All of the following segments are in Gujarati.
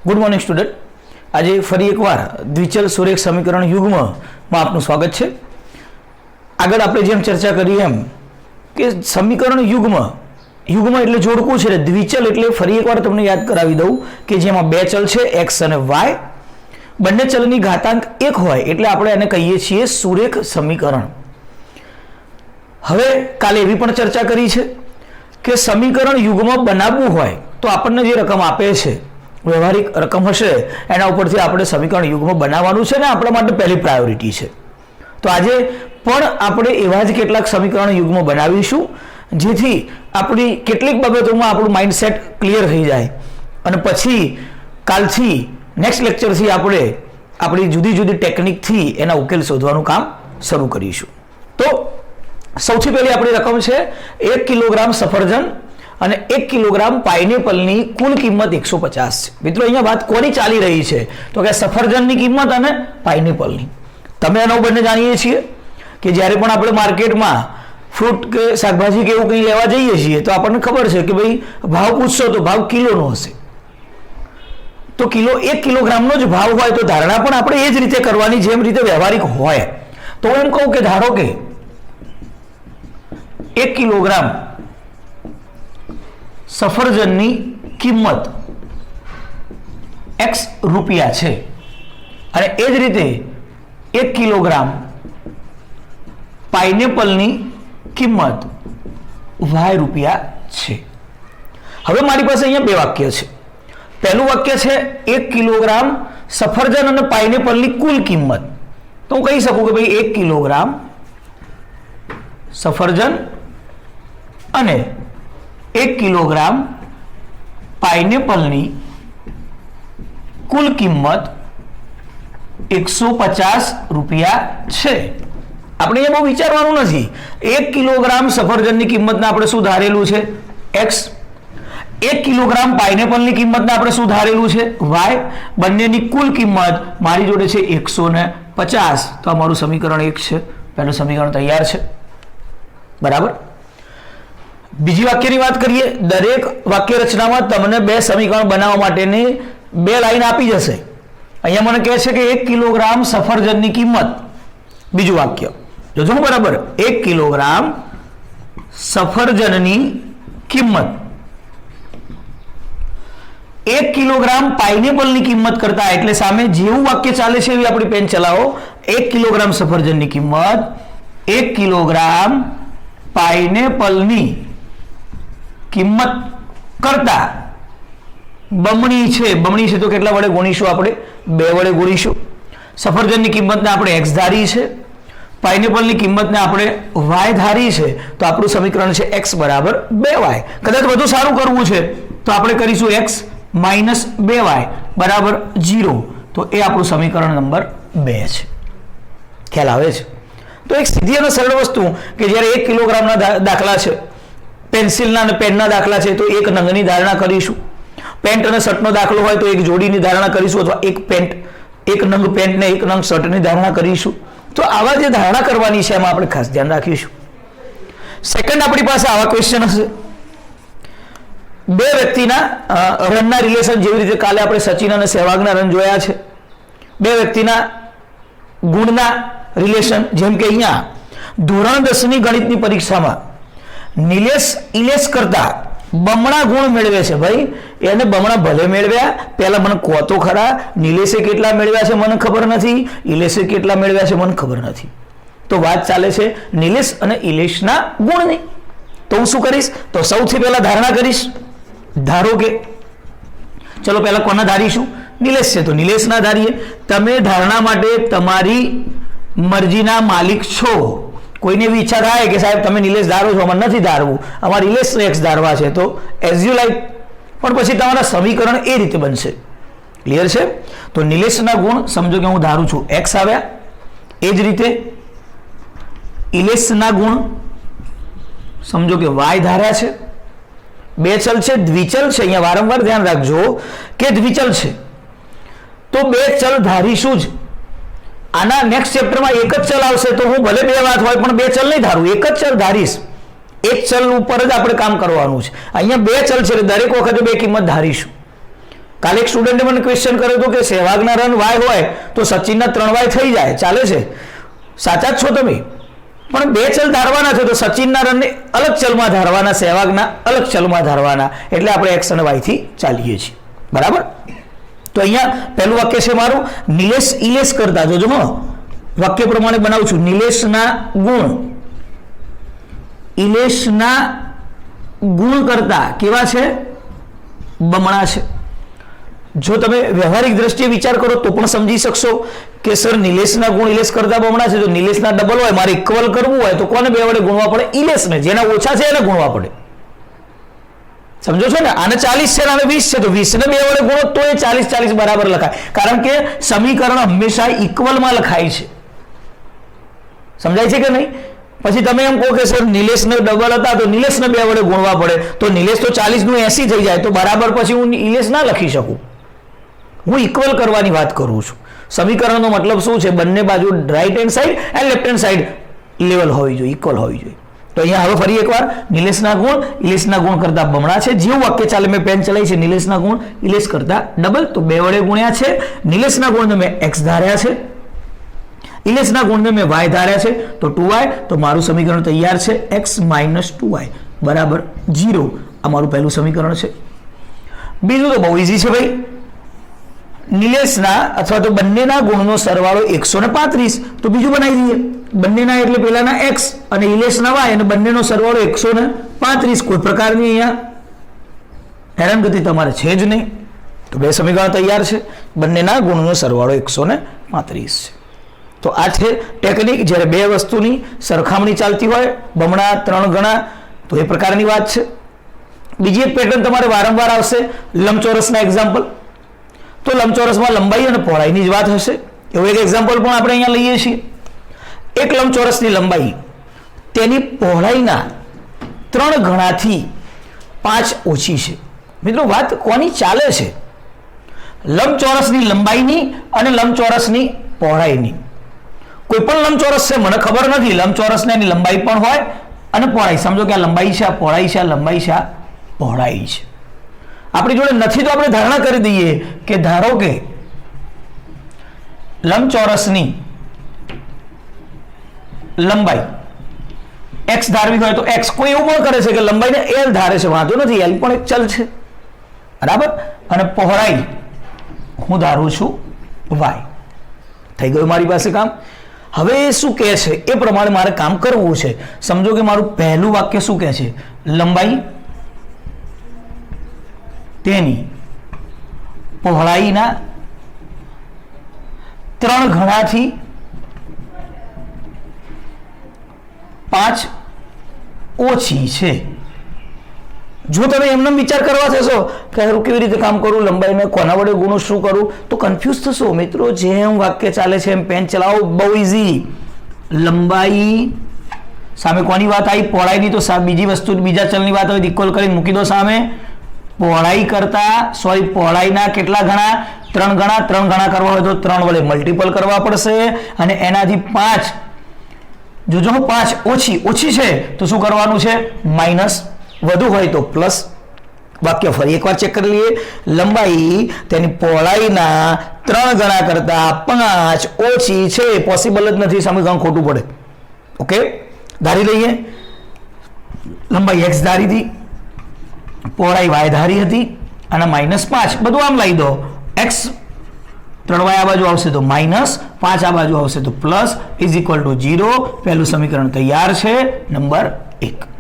Good morning student. आज फरी एक बार द्विचल सुरेख समीकरण युग्म में आपનું स्वागत है। આગળ આપણે જેમ ચર્ચા કરી એમ કે સમીકરણ યુગ્મ યુગ્મ એટલે જોડકું છે, દ્વિચલ એટલે ફરી એકવાર તમને યાદ કરાવી દઉં કે જેમાં બે ચલ છે x અને y, બંને ચલની ઘાતાંક 1 હોય એટલે આપણે એને કહીએ છીએ સુરેખ સમીકરણ। હવે કાલે એવી પણ ચર્ચા કરી છે કે સમીકરણ યુગ્મ બનાવવું હોય તો આપણને જે રકમ આપે છે વ્યવહારિક રકમ હશે એના ઉપરથી આપણે સમીકરણ યુગ્મ બનાવવાનું છે ને આપણા માટે પહેલી પ્રાયોરિટી છે। તો આજે પણ આપણે એવા જ કેટલાક સમીકરણ યુગ્મ બનાવીશું જેથી આપણી કેટલીક બાબતોમાં આપણું માઇન્ડસેટ ક્લિયર થઈ જાય અને પછી કાલથી નેક્સ્ટ લેક્ચરથી આપણે આપણી જુદી જુદી ટેકનિકથી એના ઉકેલ શોધવાનું કામ શરૂ કરીશું। તો સૌથી પહેલી આપણી રકમ છે 1 કિલોગ્રામ સફરજન અને 1 કિલોગ્રામ પાઇનેપલની કુલ કિંમત 150 છે। મિત્રો અહીંયા વાત કોની ચાલી રહી છે તો કે સફરજનની કિંમત અને પાઇનેપલની। તમે એનો બંને જાણીએ છીએ કે જ્યારે પણ આપણે માર્કેટમાં ફ્રૂટ કે શાકભાજી કે એવું કંઈ લેવા જઈએ છીએ તો આપણને ખબર છે કે ભાઈ ભાવ પૂછશો તો ભાવ કિલોનો હશે, તો કિલો 1 કિલોગ્રામનો જ ભાવ હોય તો ધારણા પણ આપણે એ જ રીતે કરવાની જેમ રીતે વ્યવહારિક હોય। તો હું એમ કહું કે ધારો કે 1 કિલોગ્રામ સફરજનની કિંમત x રૂપિયા છે અને એ જ રીતે 1 કિલોગ્રામ પાઇનેપલની કિંમત y રૂપિયા છે। હવે મારી પાસે અહીંયા બે વાક્ય છે। પહેલું વાક્ય છે 1 કિલોગ્રામ સફરજન અને પાઇનેપલની કુલ કિંમત, તો હું કહી શકું કે ભાઈ 1 કિલોગ્રામ સફરજન અને 1 કિલોગ્રામ પાઇનેપલની કુલ કિંમત 150 રૂપિયા છે। આપણે એ બહુ વિચારવાનું નથી। 1 કિલોગ્રામ સફરજનની કિંમતને આપણે શું ધારેલું છે x, 1 કિલોગ્રામ પાઇનેપલની કિંમતને આપણે શું ધારેલું છે y, બંનેની કુલ કિંમત મારી જોડે છે 150। તો અમારું સમીકરણ 1 છે, પહેલું સમીકરણ તૈયાર છે, બરાબર। બીજી વાક્યની વાત કરીએ। દરેક વાક્ય રચનામાં તમને બે સમીકરણ બનાવવા માટેની બે લાઈન આપી જશે। અહીંયા મને કહે છે કે 1 કિલોગ્રામ સફરજનની કિંમત, બીજું વાક્ય જોજો બરાબર, 1 કિલોગ્રામ સફરજનની કિંમત 1 કિલોગ્રામ પાઇનેપલની કિંમત કરતા, એટલે સામે જેવું વાક્ય ચાલે છે એવી આપણી પેન ચલાવો। 1 કિલોગ્રામ સફરજનની કિંમત 1 કિલોગ્રામ પાઇનેપલની કિંમત કરતા બમણી છે। બમણી છે તો કેટલા વડે ગુણીશું આપણે? 2 વડે ગુણીશું। સફરજનની કિંમતને આપણે x ધારી છે, પાઇનેપલની કિંમતને આપણે y ધારી છે, તો આપણું સમીકરણ છે x બરાબર 2y। કદાચ વધુ સારું કરવું છે તો આપણે કરીશું x માઇનસ 2y બરાબર 0, તો એ આપણું સમીકરણ નંબર 2 છે। ખ્યાલ આવે છે? તો એક સીધી અને સરળ વસ્તુ કે જ્યારે 1 કિલોગ્રામના દાખલા છે, પેન્સિલના અને પેનના દાખલા છે તો એક નંગની ધારણા કરીશું। પેન્ટ અને શર્ટનો દાખલો હોય તો એક જોડીની ધારણા કરીશું અથવા એક નંગ પેન્ટ ને એક નંગ શર્ટની ધારણા કરીશું। તો આવા જે ધારણા કરવાની છે એમાં આપણે ખાસ ધ્યાન રાખીશું। સેકન્ડ આપણી પાસે આવા ક્વેશ્ચન હશે, બે વ્યક્તિના રનના રિલેશન, જેવી રીતે કાલે આપણે સચિન અને સહેવાગના રન જોયા છે। બે વ્યક્તિના ગુણના રિલેશન, જેમ કે અહીંયા ધોરણ 10ની ગણિતની પરીક્ષામાં નિલેશ ઇલેશ કરતા બમણા ગુણ મેળવે છે। ભાઈ એને બમણા ભલે મેળવ્યા, પહેલા મને કહો તો ખરા, નિલેશે કેટલા મેળવ્યા છે મને ખબર નથી, ઇલેશે કેટલા મેળવ્યા છે મને ખબર નથી। તો વાત ચાલે છે નિલેશ અને ઇલેશના ગુણની। તો હું શું કરીશ તો સૌથી પહેલા ધારણા કરીશ। ધારો કે ચલો પહેલા કોના ધારીશું? નિલેશ છે તો નિલેશના ધારીએ। તમે ધારણા માટે તમારી મરજીના માલિક છો। કોઈને એવી ઈચ્છા થાય કે સાહેબ તમે નિલેશ ધારો છો, અમારે નથી ધારવું, અમારે ઇલેશ એક્સ ધારવા છે, તો એઝ યુ લાઈક, પણ પછી તમારા સમીકરણ એ રીતે બનશે। ક્લિયર છે? તો નિલેશના ગુણ સમજો કે હું ધારું છું એક્સ આવ્યા, એ જ રીતે ઇલેશના ગુણ સમજો કે વાય ધાર્યા છે। બે ચલ છે, દ્વિચલ છે, અહીંયા વારંવાર ધ્યાન રાખજો કે દ્વિચલ છે તો બે ચલ ધારીશું જ। આના નેક્સ્ટ ચેપ્ટરમાં એક જ ચલ આવશે તો હું ભલે બે વાત હોય પણ બે ચલ નહીં ધારું, એક જ ચલ ધારીશ। એક ચલ ઉપર જ આપણે કામ કરવાનું છે। અહીંયા બે ચલ છે, દરેક વખતે બે કિંમત ધારીશું। કાલે એક સ્ટુડન્ટે મને ક્વેશ્ચન કર્યો હતો કે સહેવાગના રન વાય હોય તો સચિનના 3 વાય થઈ જાય, ચાલે છે? સાચા જ છો તમે, પણ બે ચલ ધારવાના છે તો સચિનના રનને અલગ ચલમાં ધારવાના, સહેવાગના અલગ ચલમાં ધારવાના, એટલે આપણે એક્સ અને વાય થી ચાલીએ છીએ, બરાબર? તો અહીંયા પહેલું વાક્ય છે મારું, નિલેશ ઇલેશ કરતા, જોજો હો વાક્ય પ્રમાણે બનાવું છું, નિલેશના ગુણ ઇલેશના ગુણ કરતા કેવા છે? બમણા છે. જો તમે વ્યવહારિક દ્રષ્ટિએ વિચાર કરો તો પણ સમજી શકશો કે સર નિલેશના ગુણ ઇલેશ કરતા બમણા છે. જો નિલેશના ડબલ હોય, મારે ઇક્વલ કરવું હોય તો કોને બે વડે ગુણવા પડે? ઇલેશને. જેના ઓછા છે એને ગુણવા પડે, સમજો છો ને? આને 40 છે, આને 20 છે, તો 20 ને બે વડે ગુણો તો એ 40 બરાબર લખાય, કારણ કે સમીકરણ હંમેશા ઇક્વલમાં લખાય છે. સમજાય છે કે નહીં? પછી તમે એમ કહો કે સર નિલેશને ડબલ હતા તો નિલેશને બે વડે ગુણવા પડે, તો નિલેશ તો 40 નું 80 થઈ જાય, તો બરાબર પછી હું ઇલેશ ના લખી શકું. હું ઇક્વલ કરવાની વાત કરું છું. સમીકરણનો મતલબ શું છે? બંને બાજુ રાઈટ હેન્ડ સાઈડ અને લેફ્ટ હેન્ડ સાઈડ લેવલ હોવી જોઈએ, ઇક્વલ હોવી જોઈએ. તો અહીંયા હવે ફરી એકવાર, નિલેશના ગુણ ઇલેશના ગુણ કરતા બમણા છે. જેવું વાક્ય ચાલે, મેં પેન ચલાવી છે, નિલેશના ગુણ ઇલેશ કરતા ડબલ, તો બે વડે ગુણ્યા છે. નિલેશના ગુણને મેં એક્સ ધાર્યા છે, ઇલેશના ગુણને મેં વાય ધાર્યા છે, તો 2y. તો મારું સમીકરણ તૈયાર છે, x - 2y બરાબર 0. આ મારું પહેલું સમીકરણ છે. બીજું તો બહુ ઇઝી છે ભાઈ, નિલેશના અથવા તો બંનેના ગુણનો સરવાળો 135, તો બીજું બનાવી દઈએ. બંનેના એટલે પેલાના x અને ઇલેશના y, અને બંનેનો સરવાળો 135. કોઈ પ્રકારની અહીંયા હેરાનગતિ તમારે છે જ નહીં, તો બે સમીકરણ તૈયાર છે. બંનેના ગુણનો સરવાળો 135 છે. તો આ છે ટેકનિક, જ્યારે બે વસ્તુની સરખામણી ચાલતી હોય, બમણા 3 ગણા, તો એ પ્રકારની વાત છે. બીજી એક પેટર્ન તમારે વારંવાર આવશે, લંબચોરસના એક્ઝામ્પલ. તો લંબચોરસમાં લંબાઈ અને પહોળાઈની જ વાત હશે. એવું એક એક્ઝામ્પલ પણ આપણે અહીંયા લઈએ છીએ. એક લંબચોરસની લંબાઈ તેની પહોળાઈના 3 ગણાથી 5 ઓછી છે. મિત્રો વાત કોની ચાલે છે? લંબચોરસની લંબાઈની અને લંબચોરસની પહોળાઈની. કોઈ પણ લંબચોરસ છે, મને ખબર નથી, લંબચોરસને એની લંબાઈ પણ હોય અને પહોળાઈ. સમજો કે આ લંબાઈ છે, આ પહોળાઈ છે, આ લંબાઈ છે, આ પહોળાઈ છે. આપણી જોડે નથી તો આપણે ધારણા કરી દઈએ કે ધારો કે લંબચોરસની લંબાઈ x ધારવી હોય તો x. કોઈ એવું પણ કરે છે કે લંબાઈને l ધારે છે, વાંધો નથી, l પણ એક ચલ છે, બરાબર. અને પહોળાઈ હું ધારું છું y. થઈ ગયું મારી પાસે કામ. હવે એ શું કહે છે એ પ્રમાણે મારે કામ કરવું છે. સમજો કે મારું પહેલું વાક્ય શું કહે છે? લંબાઈ તેની પહોળાઈના 3 ગણાથી 5 ઓછી છે. જો તમે એમને વિચાર કરવા જશો કે કેવી રીતે કામ કરું, લંબાઈને કોના વડે ગુણું, શું કરું, તો કન્ફ્યુઝ થશો. મિત્રો જેમ વાક્ય ચાલે છે એમ પેન ચલાવો, બહુ ઇઝી. લંબાઈ સામે કોની વાત આવી? પહોળાઈની. તો બીજી વસ્તુ, બીજા ચલની વાત હોય, ઇક્વલ કરીને મૂકી દો સામે. પહોળાઈ કરતા પહોળાઈના કેટલા ગણા? 3 ગણા. 3 ગણા કરવા હોય તો 3 વડે મલ્ટીપલ કરવા પડશે, અને એનાથી 5, જો 5 ઓછી છે તો શું કરવાનું છે? માઇનસ. વધુ હોય તો પ્લસ. વાક્ય ફરી એકવાર ચેક કરી લઈએ. લંબાઈ તેની પહોળાઈના 3 ગણા કરતા 5 ઓછી છે. પોસિબલ જ નથી, સમીકરણ ખોટું પડે. ઓકે, ધારી લઈએ. લંબાઈ x ધારી હતી, પહોળાઈ y ધારી હતી, અને -5. બધું આમ લઈ દો. x 3y આ બાજુ આવશે તો -5 આ બાજુ આવશે તો પ્લસ, ઇઝ ઇક્વલ ટુ 0. પહેલું સમીકરણ તૈયાર છે, નંબર 1.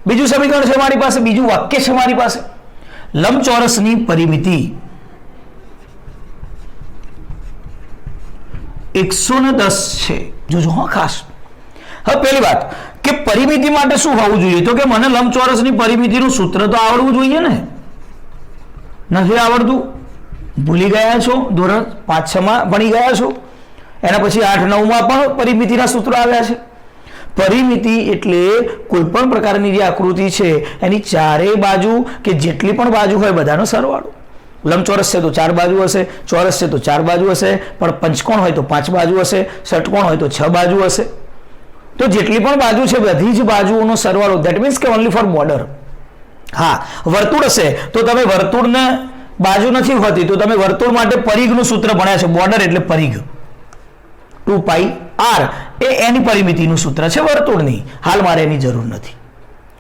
બીજું સમીકરણ છે મારી પાસે, બીજું વાક્ય છે મારી પાસે. લંબચોરસની પરિમિતિ 110 છે. જોજો હા ખાસ. હવે પહેલી વાત કે પરિમિતિ માટે શું હોવું જોઈએ? તો કે મને લંબચોરસની પરિમિતિનું સૂત્ર તો આવડવું જોઈએ ને. નથી આવડતું, ભૂલી ગયા છો, ધોરણ 5-6 માં ભણી ગયા છો, એના પછી 8-9 માં પણ પરિમિતિના સૂત્રો આવ્યા છે. પરિમિતિ એટલે કોઈ પણ પ્રકારની જે આકૃતિ છે એની ચારેય બાજુ કે જેટલી પણ બાજુ હોય બધાનો સરવાળો. લંબચોરસ છે તો 4 બાજુ હશે, ચોરસ છે તો 4 બાજુ હશે, પણ પંચકોણ હોય તો 5 બાજુ હશે, ષટકોણ હોય તો 6 બાજુ હશે. તો જેટલી પણ બાજુ છે બધી જ બાજુઓનો સરવાળો. ધેટ મીન્સ કે ઓનલી ફોર બોર્ડર. હા, વર્તુળ હશે તો તમે વર્તુળને બાજુ નથી હોતી તો તમે વર્તુળ માટે પરિઘનું સૂત્ર ભણ્યા છે. બોર્ડર એટલે પરિઘ 2πr એ એની પરિમિતિનું સૂત્ર છે વર્તુળની. હાલ મારે એની જરૂર નથી.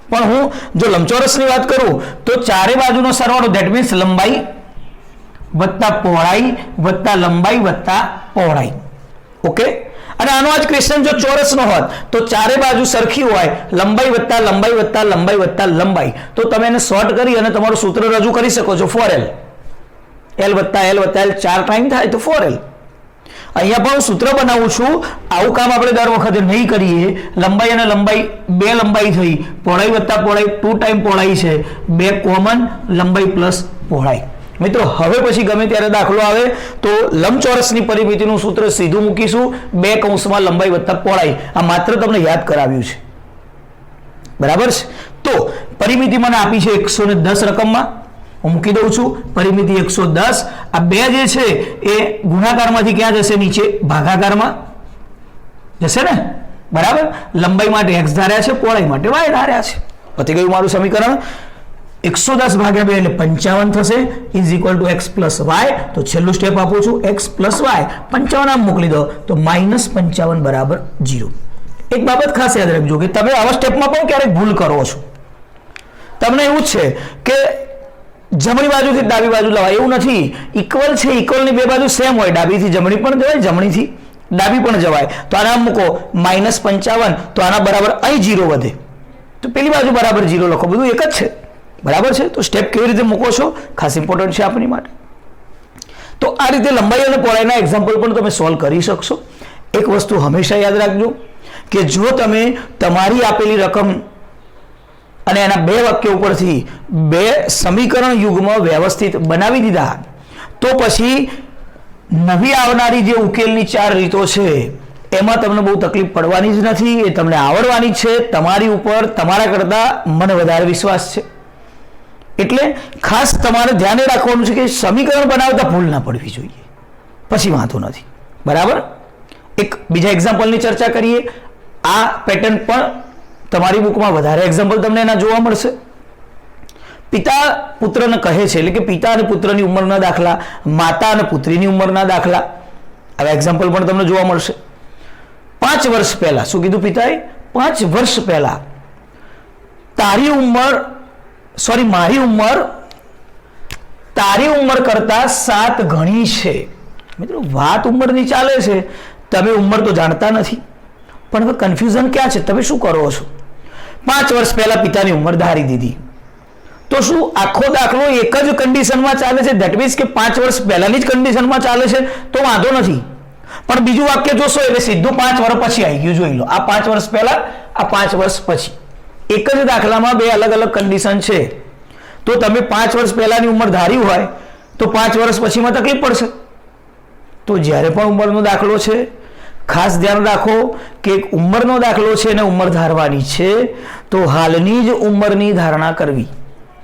પણ હું જો લંબચોરસની વાત કરું તો ચારે બાજુનો સરવાળો ધેટ મીન્સ લંબાઈ વત્તા પહોળાઈ વત્તા લંબાઈ વત્તા પહોળાઈ. ઓકે, અને આનો જ ક્વેશ્ચન જો ચોરસનો હોત તો ચારે બાજુ સરખી હોય લંબાઈ વત્તા લંબાઈ વત્તા લંબાઈ વત્તા લંબાઈ તો તમે એને શોર્ટ કરી અને તમારું સૂત્ર રજૂ કરી શકો છો 4l. l વત્તા l વત્તા l 4 ટાઈમ થાય તો 4l. અહીંયા પણ હું સૂત્ર બનાવું છું. આવું કામ આપણે દર વખતે નહીં કરીએ. લંબાઈ અને લંબાઈ 2 લંબાઈ થઈ, પહોળાઈ વત્તા પહોળાઈ 2 ટાઈમ પહોળાઈ છે, 2 કોમન લંબાઈ પ્લસ પહોળાઈ. મિત્રો હવે પછી ગમે ત્યારે દાખલો આવે તો લંબચોરસની પરિમિતિનું સૂત્ર સીધું મૂકીશું 2 કૌંસમાં લંબાઈ વત્તા પહોળાઈ. આ માત્ર તમને યાદ કરાવ્યું છે. બરાબર છે. તો પરિમિતિ મને આપી છે 110 રકમમાં. હું મૂકી દઉં છું પરિમિતિ 110. આ 2 જે છે એ ગુણાકારમાંથી ક્યાં જશે? નીચે ભાગાકારમાં જશે ને. બરાબર. લંબાઈ માટે x ધાર્યા છે, પહોળાઈ માટે y ધાર્યા છે. પતી ગયું મારું સમીકરણ. 110 ભાગ્યા 2 એટલે 55 થશે is equal to x plus y. તો છેલ્લું સ્ટેપ આપું છું x પ્લસ વાય 55 આમ મોકલી દો તો -55 બરાબર 0. એક બાબત ખાસ યાદ રાખજો કે તમે આવા સ્ટેપમાં પણ ક્યારેક ભૂલ કરો છો. તમને એવું જ છે કે જમણી બાજુથી ડાબી બાજુ લવાય એવું નથી. ઇક્વલ છે, ઇક્વલની બે બાજુ સેમ હોય. ડાબીથી જમણી પણ જવાય, જમણીથી ડાબી પણ જવાય. તો આના મૂકો -55 તો આના બરાબર અહીં 0 વધે તો પેલી બાજુ બરાબર 0 લખો. બધું એક જ છે. બરાબર છે. તો સ્ટેપ કેવી રીતે મૂકો છો ખાસ ઇમ્પોર્ટન્ટ છે આપણી માટે. તો આ રીતે લંબાઈ અને પહોળાઈના એક્ઝામ્પલ પણ તમે સોલ્વ કરી શકશો. એક વસ્તુ હંમેશા યાદ રાખજો કે જો તમે તમારી આપેલી રકમ અને એના 2 વાક્યો ઉપરથી 2 સમીકરણ યુગમાં વ્યવસ્થિત બનાવી દીધા તો પછી નવી આવનારી જે ઉકેલની 4 રીતો છે એમાં તમને બહુ તકલીફ પડવાની જ નથી. એ તમને આવડવાની છે. તમારી ઉપર તમારા કરતાં મને વધારે વિશ્વાસ છે. એટલે ખાસ તમારે ધ્યાને રાખવાનું છે કે સમીકરણ બનાવતા ભૂલ ના પડવી જોઈએ, પછી વાંધો નથી. બરાબર. એક બીજા એક્ઝામ્પલની ચર્ચા કરીએ. આ પેટર્ન પણ તમારી બુકમાં વધારે એક્ઝામ્પલ તમને એના જોવા મળશે. પિતા પુત્રને કહે છે એટલે કે પિતા અને પુત્રની ઉંમરના દાખલા, માતા અને પુત્રીની ઉંમરના દાખલા. આવા એક્ઝામ્પલ પણ તમને જોવા મળશે. 5 વર્ષ પહેલા શું કીધું પિતાએ? 5 વર્ષ પહેલા મારી ઉંમર તારી ઉંમર કરતા 7 ગણી છે. મિત્રો વાત ઉંમરની ચાલે છે, તમે ઉંમર તો જાણતા નથી. પણ હવે કન્ફ્યુઝન ક્યાં છે? તમે શું કરો છો? 5 વર્ષ પહેલા પિતાની ઉંમર ધારી દીધી તો શું આખો દાખલો એક જ કન્ડિશનમાં ચાલે છે? ધેટ મીન્સ કે 5 વર્ષ પહેલાની જ કન્ડિશનમાં ચાલે છે તો વાંધો નથી. પણ બીજું વાક્ય જોશો એટલે સીધું 5 વર્ષ પછી આવી ગયું. જોઈ લો, આ 5 વર્ષ પહેલા, આ 5 વર્ષ પછી. એક જ દાખલામાં 2 અલગ અલગ કન્ડિશન છે. તો તમે 5 વર્ષ પહેલાની ઉંમર ધારી હોય તો 5 વર્ષ પછીમાં તકલીફ પડશે. તો જ્યારે પણ ઉંમરનો દાખલો છે ખાસ ધ્યાન રાખો કે એક ઉંમરનો દાખલો છે અને ઉંમર ધારવાની છે તો હાલની જ ઉંમરની ધારણા કરવી.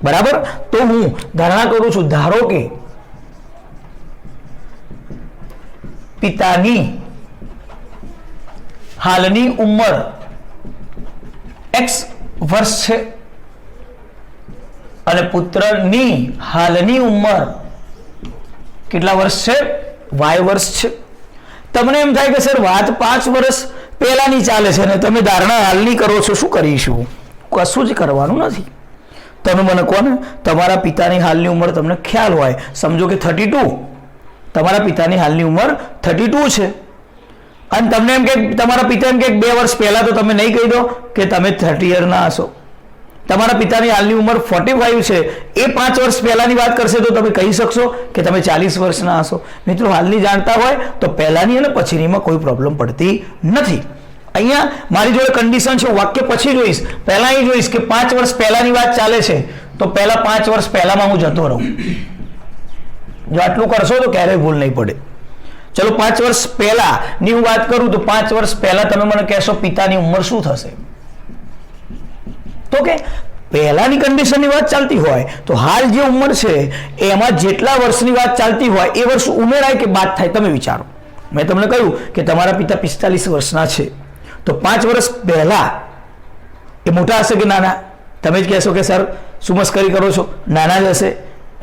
બરાબર. તો હું ધારણા કરું છું, ધારો કે પિતાની હાલની ઉંમર x વર્ષ છે અને પુત્રની હાલની ઉંમર કેટલા વર્ષ છે? y વર્ષ છે. તમને એમ થાય કે સર વાત 5 વર્ષ પહેલાની ચાલે છે અને તમે ધારણા હાલની કરો છો. શું કરીશું? કશું જ કરવાનું નથી. તમે મને કહો ને, તમારા પિતાની હાલની ઉંમર તમને ખ્યાલ હોય, સમજો કે 32, તમારા પિતાની હાલની ઉંમર 32 છે અને તમને એમ કે તમારા પિતા એમ કે 2 વર્ષ પહેલા તો તમે નહીં કહી દો કે તમે 30 યરના હશો. તમારા પિતાની હાલની ઉંમર 45 છે, એ 5 વર્ષ પહેલાની વાત કરશે તો તમે કહી શકશો કે તમે 40 વર્ષના હશો. મિત્રો હાલની જાણતા હોય તો પહેલાની અને પછીનીમાં કોઈ પ્રોબ્લેમ પડતી નથી. અહીંયા મારી જોડે કન્ડિશન છે, વાક્ય પછી જોઈશ, પહેલા અહીં જોઈશ કે 5 વર્ષ પહેલાની વાત ચાલે છે તો પહેલા 5 વર્ષ પહેલામાં હું જતો રહું. જો આટલું કરશો તો ક્યારેય ભૂલ નહીં પડે. ચલો 5 વર્ષ પહેલાની હું વાત કરું તો 5 વર્ષ પહેલા તમે મને કહેશો પિતાની ઉંમર શું થશે? તો કે પહેલાની કન્ડિશનની વાત ચાલતી હોય તો હાલ જે ઉંમર છે એમાં જેટલા વર્ષની વાત ચાલતી હોય એ વર્ષ ઉમેરાય કે બાદ થાય? તમે વિચારો. મેં તમને કહ્યું કે તમારા પિતા 45 વર્ષના છે તો 5 વર્ષ પહેલા એ મોટા હશે કે નાના? તમે જ કહેશો કે સર શું મસ્કરી કરો છો? નાના જ હશે.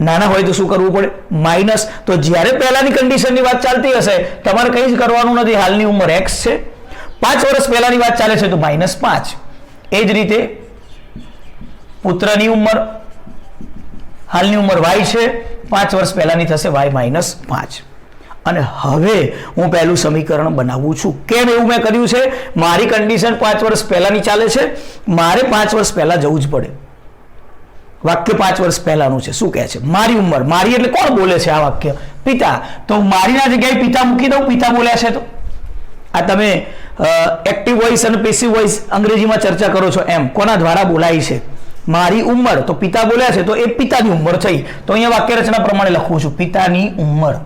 નાના હોય તો શું કરવું પડે? માઇનસ. તો જ્યારે પહેલાની કન્ડિશનની વાત ચાલતી હશે તમારે કંઈ જ કરવાનું નથી. હાલની ઉંમર x છે, 5 વર્ષ પહેલાની વાત ચાલે છે તો -5. એ જ રીતે પુત્રની ઉંમર, હાલની ઉંમર y છે, 5 વર્ષ પહેલાની થશે y -5. અને હવે હું પહેલું સમીકરણ બનાવું છું. કેમ એવું મેં કર્યું છે? મારી કન્ડિશન 5 વર્ષ પહેલાની ચાલે છે, મારે 5 વર્ષ પહેલા જવું જ પડે. વાક્ય 5 વર્ષ પહેલાનું છે. શું કહે છે? મારી ઉંમર. મારી એટલે કોણ બોલે છે આ વાક્ય? પિતા. તો મારીના જગ્યાએ પિતા મૂકી દઉં. પિતા બોલ્યા છે તો આ તમે એક્ટિવ વોઇસ અને પેસિવ વોઇસ અંગ્રેજીમાં ચર્ચા કરો છો એમ કોના દ્વારા બોલાય છે? મારી ઉંમર. તો પિતા બોલ્યા છે તો એ પિતાની ઉંમર થઈ. તો અહીંયા વાક્ય રચના પ્રમાણે લખું છું, પિતાની ઉંમર.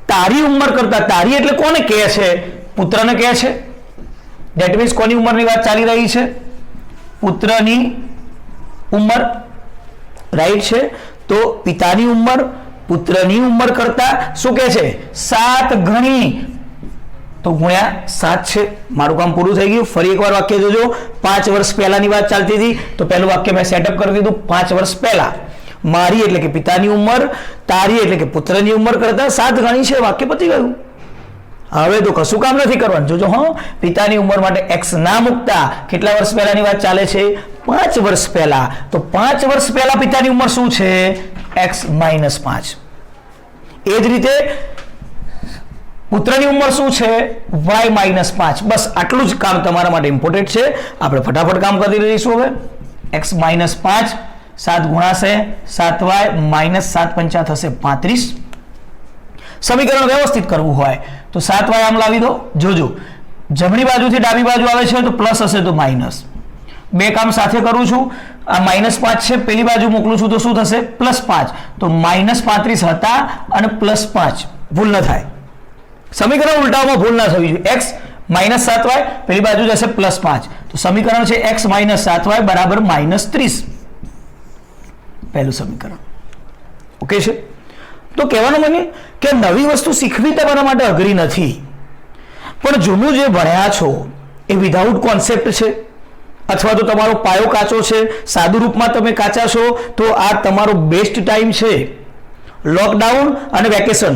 તારી ઉંમર કરતા, તારી એટલે કોને કહે છે? પુત્રને કહે છે. ધેટ મીન્સ કોની ઉંમરની વાત ચાલી રહી છે? પુત્રની ઉંમર. રાઈટ છે. તો પિતાની ઉંમર પુત્રની ઉંમર કરતા શું કહે છે? 7 ગણી. તો ગુણ્યા 7 છે. મારું કામ પૂરું થઈ ગયું. ફરી એકવાર વાક્ય જોજો. 5 વર્ષ પહેલાની વાત ચાલતી હતી તો પહેલું વાક્ય મેં સેટઅપ કરી દીધું. 5 વર્ષ પહેલા મારી એટલે કે પિતાની ઉંમર, તારી એટલે કે પુત્રની ઉંમર કરતા 7 ગણી છે. વાક્ય પતી ગયું. હવે તો કશું કામ નથી કરવાનું. જોજો હા, પિતાની ઉંમર માટે x ના મૂકતા કેટલા વર્ષ પહેલાની વાત ચાલે છે? 5 વર્ષ પહેલા. તો 5 વર્ષ પહેલા પિતાની ઉંમર શું છે? x -5. એ જ રીતે પુત્રની ઉંમર શું છે? y -5. બસ આટલું જ કામ તમારા માટે ઇમ્પોર્ટન્ટ છે. આપણે ફટાફટ કામ કરી દઈશું. હવે x -5, 7 ગુણાશે 7y -7 પંચા થશે 35. સમીકરણ વ્યવસ્થિત કરવું હોય તો 7y આમ લાવી દો. જોજો જમણી બાજુથી ડાબી બાજુ આવે છે તો પ્લસ હશે તો માઇનસ. બે કામ સાથે કરું છું. આ -5 છે, પેલી બાજુ મોકલું છું તો શું થશે? +5. તો -35 હતા અને +5. ભૂલ ન થાય. સમીકરણ ઉલટાવવામાં ભૂલ ના થવી જોઈએ. x -7y પેલી બાજુ જશે +5. તો સમીકરણ છે x -7y બરાબર -30. પહેલું સમીકરણ. ઓકે છે? તો કહેવાનું મને કે નવી વસ્તુ શીખવી તમારા માટે અઘરી નથી, પણ જૂનું જે ભણ્યા છો એ વિધાઉટ કોન્સેપ્ટ છે અથવા તો તમારો પાયો કાચો છે, સાદું રૂપમાં તમે કાચા છો, તો આ તમારો બેસ્ટ ટાઈમ છે. લોકડાઉન અને વેકેશન.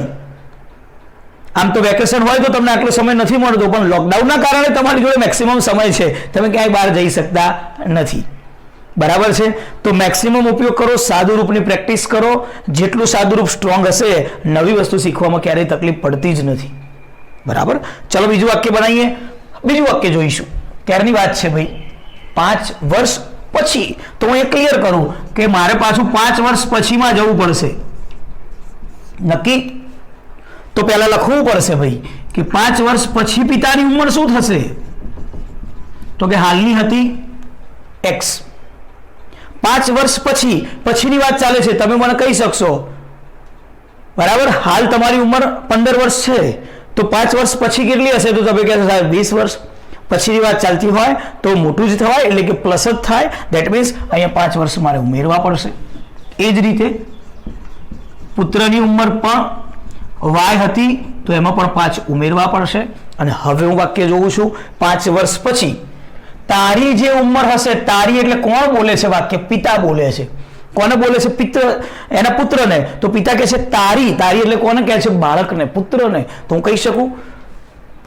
આમ તો વેકેશન હોય તો તમને આટલો સમય નથી મળતો, પણ લોકડાઉનના કારણે તમારી જોડે મેક્સિમમ સમય છે. તમે ક્યાંય બહાર જઈ શકતા નથી. બરાબર છે? તો મેક્સિમમ ઉપયોગ કરો, સાદું રૂપની પ્રેક્ટિસ કરો. જેટલું સાદું રૂપ સ્ટ્રોંગ હશે નવી વસ્તુ શીખવામાં ક્યારેય તકલીફ પડતી જ નથી. બરાબર? ચલો બીજું વાક્ય બનાવીએ. બીજું વાક્ય જોઈશું. ક્યારની વાત છે ભાઈ? 5 વર્ષ પછી. તો હું એ ક્લિયર કરું કે મારે પાછું 5 વર્ષ પછીમાં જવું પડશે. નક્કી? તો પહેલા લખવું પડશે ભાઈ કે 5 વર્ષ પછી પિતાની ઉંમર શું થશે? તો કે હાલની હતી x. 5 વર્ષ પછી, પછીની વાત ચાલે છે. તમે મને કહી શકશો બરાબર, હાલ તમારી ઉંમર 15 વર્ષ છે તો 5 વર્ષ પછી કેટલી હશે? તો તમે કહેશો સાહેબ 20 વર્ષ. પછીની વાત ચાલતી હોય તો મોટું જ થવાય એટલે કે પ્લસ જ થાય. ધેટ મીન્સ અહીંયા 5 વર્ષ મારે ઉમેરવા પડશે. એ જ રીતે પુત્રની ઉંમર પણ y હતી તો એમાં પણ 5 ઉમેરવા પડશે. અને હવે હું વાક્ય જોઉં છું 5 વર્ષ પછી તારી જે ઉંમર હશે. તારી એટલે કોણ બોલે છે? વાક્ય પિતા બોલે છે. કોને બોલે છે? પિત્ર, એના પુત્રને. તો પિતા કહે છે તારી. તારી એટલે કોને કહે છે? બાળકને, પુત્રને. તો હું કહી શકું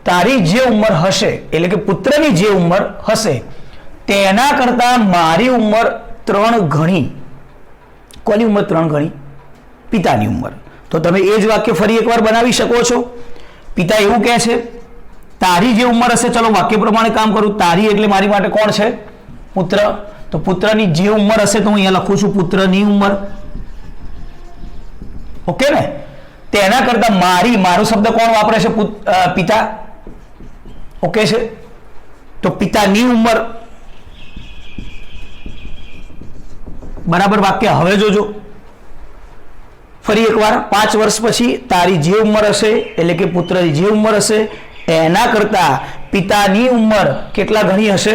તારી જે ઉંમર હશે એટલે કે પુત્રની જે ઉંમર હશે તેના કરતા મારી ઉંમર 3 ગણી. કોની ઉંમર 3 ગણી? પિતાની ઉંમર. તો તમે એ જ વાક્ય ફરી એકવાર બનાવી શકો છો. પિતા એવું કહે છે તારી જે ઉંમર હશે. ચલો વાક્ય પ્રમાણે કામ કરું. તારી એટલે મારી માટે કોણ છે? પુત્ર. તો પુત્રની જે ઉંમર હશે તો હું અહીંયા લખું છું પુત્રની ઉંમર. ઓકે ને? તેના કરતા મારી, મારો શબ્દ કોણ વાપરે છે? પિતા. ઓકે છે? તો પિતાની ઉંમર. બરાબર વાક્ય. હવે જોજો ફરી એકવાર. 5 વર્ષ પછી તારી જે ઉંમર હશે એટલે કે પુત્રની જે ઉંમર હશે એના કરતા પિતાની ઉંમર કેટલા ગણી હશે?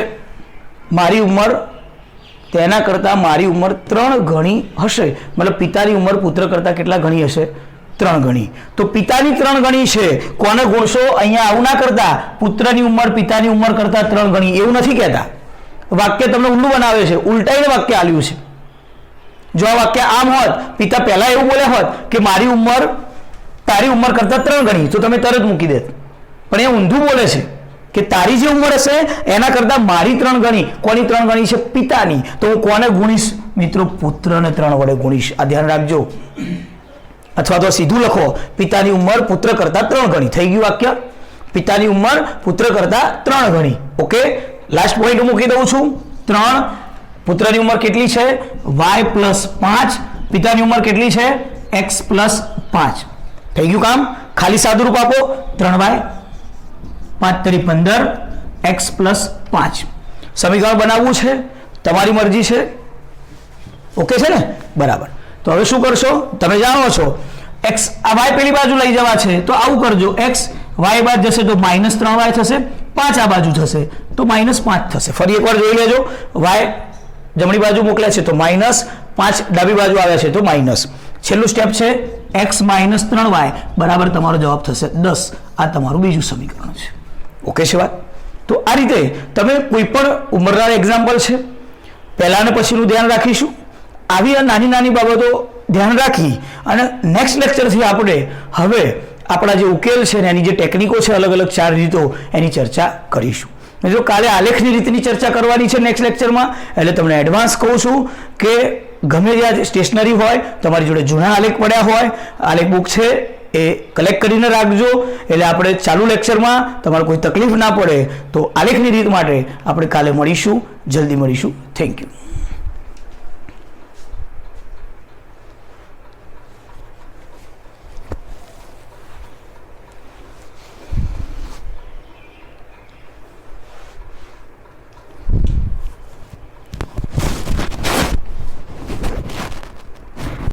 મારી ઉંમર તેના કરતા મારી ઉંમર 3 ગણી હશે. મતલબ પિતાની ઉંમર પુત્ર કરતા કેટલા ગણી હશે? 3 ગણી. તો પિતાની 3 ગણી છે. કોને ગુણશો? અહીંયા આવું ના કરતા પુત્રની ઉંમર પિતાની ઉંમર કરતા 3 ગણી એવું નથી કહેતા. વાક્ય તમને ઊંડું બનાવે છે, ઉલટાઈને વાક્ય આલ્યું છે. જો આ વાક્ય આમ હોત, પિતા પહેલા એવું બોલ્યા હોત કે મારી ઉંમર તારી ઉંમર કરતા 3 ગણી, તો તમે તરત મૂકી દેત. પણ એ ઊંધું બોલે છે કે તારી જે ઉંમર હશે એના કરતા મારી 3 ગણી. કોની 3 ગણી છે? પિતાની. તો હું કોને ગુણીશ? મિત્રો, પુત્રને 3 વડે ગુણીશ. આ ધ્યાન રાખજો. અથવા તો સીધું લખો, પિતાની ઉંમર પુત્ર કરતા 3 ગણી. થઈ ગયું વાક્ય? પિતાની ઉંમર પુત્ર કરતા 3 ગણી. ઓકે, લાસ્ટ પોઈન્ટ મૂકી દઉં છું. 3, પુત્રની ઉંમર કેટલી છે? y + 5. પિતાની ઉંમર કેટલી છે? x + 5. થઈ ગયું કામ? ખાલી સાદું રૂપ આપો. 3y 5 તરી 15 x + 5. સમીકરણ બનાવવું છે, તમારી મરજી છે. ઓકે છે ને? બરાબર. તો હવે શું કરશો? તમે જાણો છો x આ y પેલી બાજુ લઈ જવા છે, તો આવું કરજો. x y બાદ જશે તો -3y થશે, 5 આ બાજુ થશે તો -5 થશે. ફરી એકવાર જોઈ લેજો. y જમણી બાજુ મોકલ્યા છે તો -5, ડાબી બાજુ આવ્યા છે તો માઇનસ. છેલ્લું સ્ટેપ છે x - 3y બરાબર તમારો જવાબ થશે 10. આ તમારું બીજું સમીકરણ છે. ઓકે છે વાત? તો આ રીતે તમે કોઈ પણ ઉંમરના એક્ઝામ્પલ છે, પહેલા અને પછીનું ધ્યાન રાખીશું. આવી નાની નાની બાબતો ધ્યાન રાખી અને નેક્સ્ટ લેક્ચરથી આપણે હવે આપણા જે ઉકેલ છે ને એની જે ટેકનિકો છે, અલગ અલગ 4 રીતો, એની ચર્ચા કરીશું. જો કાલે આલેખની રીતની ચર્ચા કરવાની છે નેક્સ્ટ લેક્ચરમાં, એટલે તમને એડવાન્સ કહું છું કે ગમે ત્યાં સ્ટેશનરી હોય, તમારી જોડે જૂના આલેખ પડ્યા હોય, આલેખ બુક છે એ કલેક્ટ કરીને રાખજો. એટલે આપણે ચાલુ લેક્ચરમાં તમારે કોઈ તકલીફ ના પડે. તો આલેખની રીત માટે આપણે કાલે મળીશું, જલ્દી મળીશું. Thank you.